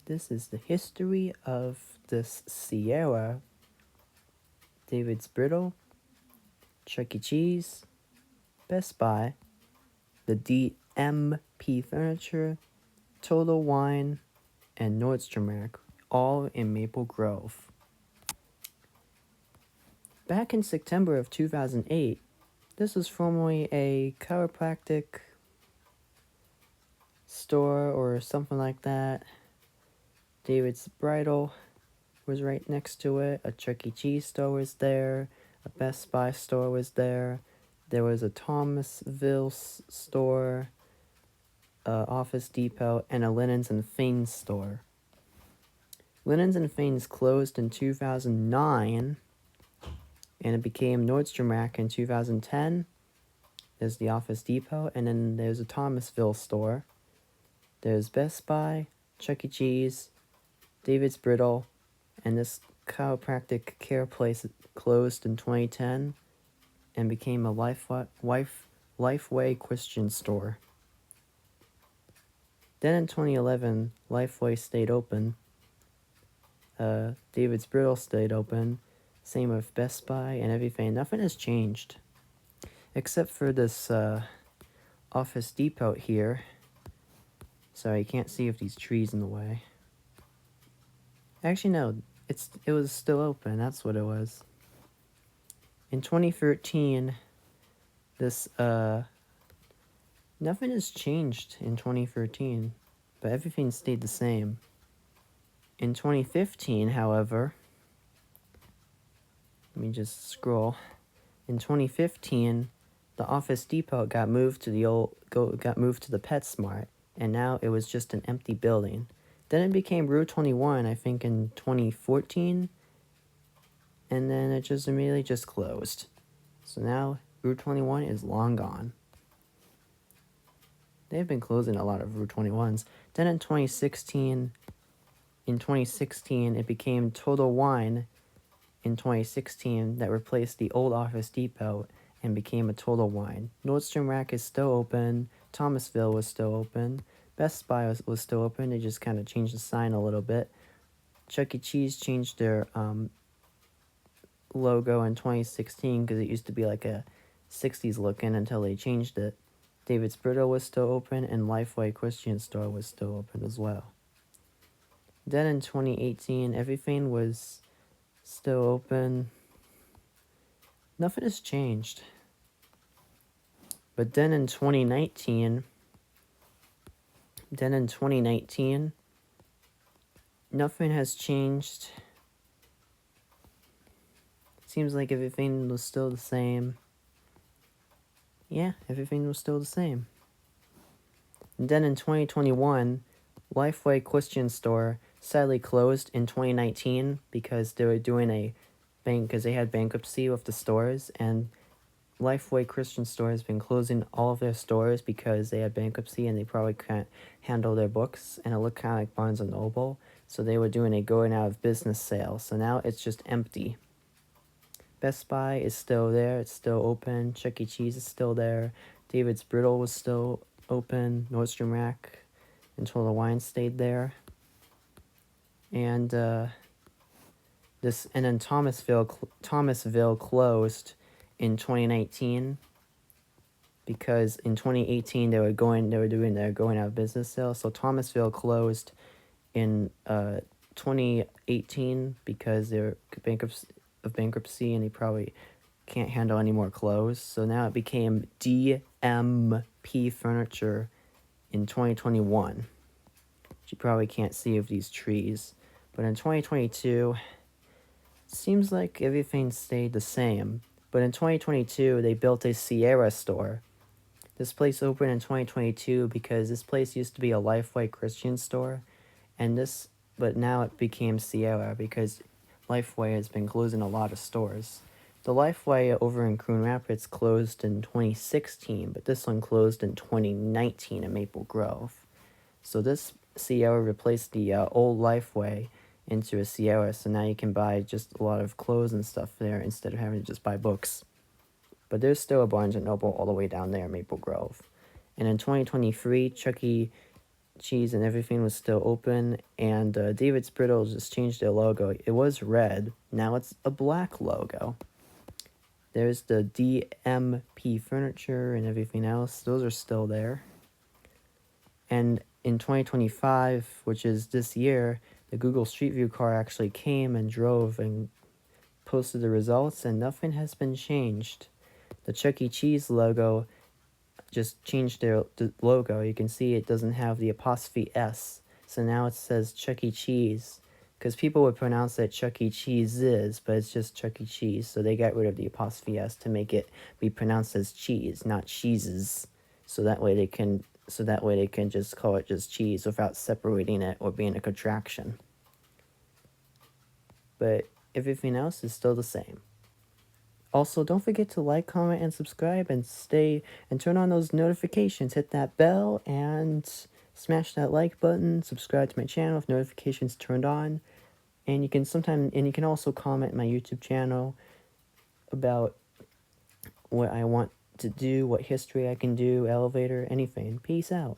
This is the history of this Sierra, David's Brittle, Chuck E. Cheese, Best Buy, the DMP Furniture, Total Wine, and Nordstrom Rack, all in Maple Grove. Back in September of 2008, this was formerly a chiropractic store or something like that. David's Bridal was right next to it. A Chuck E. Cheese store was there. A Best Buy store was there. There was a Thomasville store, Office Depot, and a Linens and Fanes store. Linens and Fanes closed in 2009, and it became Nordstrom Rack in 2010. There's the Office Depot, and then there's a Thomasville store. There's Best Buy, Chuck E. Cheese, David's Brittle, and this chiropractic care place closed in 2010 and became a LifeWay Christian store. Then in 2011, LifeWay stayed open. David's Brittle stayed open. Same with Best Buy and everything. Nothing has changed. Except for this Office Depot here. Sorry, you can't see if these trees in the way. Actually, no. It was still open. That's what it was. In 2013, this nothing has changed in 2013, but everything stayed the same. In 2015, however, let me just scroll. In 2015, the Office Depot got moved to the PetSmart, and now it was just an empty building. Then it became Route 21, I think, in 2014, and then it just immediately just closed. So now Route 21 is long gone. They've been closing a lot of Route 21s. Then in 2016, it became Total Wine in 2016 that replaced the old Office Depot and became a Total Wine. Nordstrom Rack is still open. Thomasville was still open. Best Buy was still open. They just kind of changed the sign a little bit. Chuck E. Cheese changed their logo in 2016 because it used to be like a 60s looking until they changed it. David's Brittle was still open, and LifeWay Christian store was still open as well. Then in 2018, everything was still open. Nothing has changed. But then in 2019, nothing has changed. Seems like everything was still the same. Yeah, everything was still the same. And then in 2021, LifeWay Christian store sadly closed in 2019 because they were doing because they had bankruptcy with the stores, and LifeWay Christian store has been closing all of their stores because they had bankruptcy and they probably can't handle their books, and it looked kind of like Barnes & Noble, so they were doing a going out of business sale, so now it's just empty. Best Buy is still there, it's still open. Chuck E. Cheese is still there. David's Brittle was still open. Nordstrom Rack and Total Wine stayed there. And then Thomasville closed in 2019 because in 2018 they were doing their going out of business sale. So Thomasville closed in 2018 because they're bankruptcy and they probably can't handle any more clothes. So now it became DMP Furniture in 2021. You probably can't see of these trees. But in 2022, it seems like everything stayed the same. But in 2022, they built a Sierra store. This place opened in 2022 because this place used to be a LifeWay Christian store. But now it became Sierra because LifeWay has been closing a lot of stores. The LifeWay over in Coon Rapids closed in 2016, but this one closed in 2019 in Maple Grove. So this Sierra replaced the old LifeWay into a Sierra, so now you can buy just a lot of clothes and stuff there instead of having to just buy books. But there's still a Barnes & Noble all the way down there in Maple Grove. And in 2023, Chuck E. cheese and everything was still open, and David's Brittle just changed their logo. It was red, now it's a black logo. There's the DMP furniture and everything else. Those are still there. And in 2025, which is this year, the Google Street View car actually came and drove and posted the results, and nothing has been changed. The Chuck E. Cheese logo just changed the logo. You can see it doesn't have the apostrophe S, so now it says Chuck E. Cheese, because people would pronounce it Chuck E. Cheese's, but it's just Chuck E. Cheese, so they got rid of the apostrophe S to make it be pronounced as cheese, not cheeses, so that way they can just call it just cheese without separating it or being a contraction. But everything else is still the same. Also, don't forget to like, comment, and subscribe, and turn on those notifications. Hit that bell and smash that like button. Subscribe to my channel if notifications turned on. And you can also comment my YouTube channel about what I want to do, what history I can do, elevator, anything. Peace out.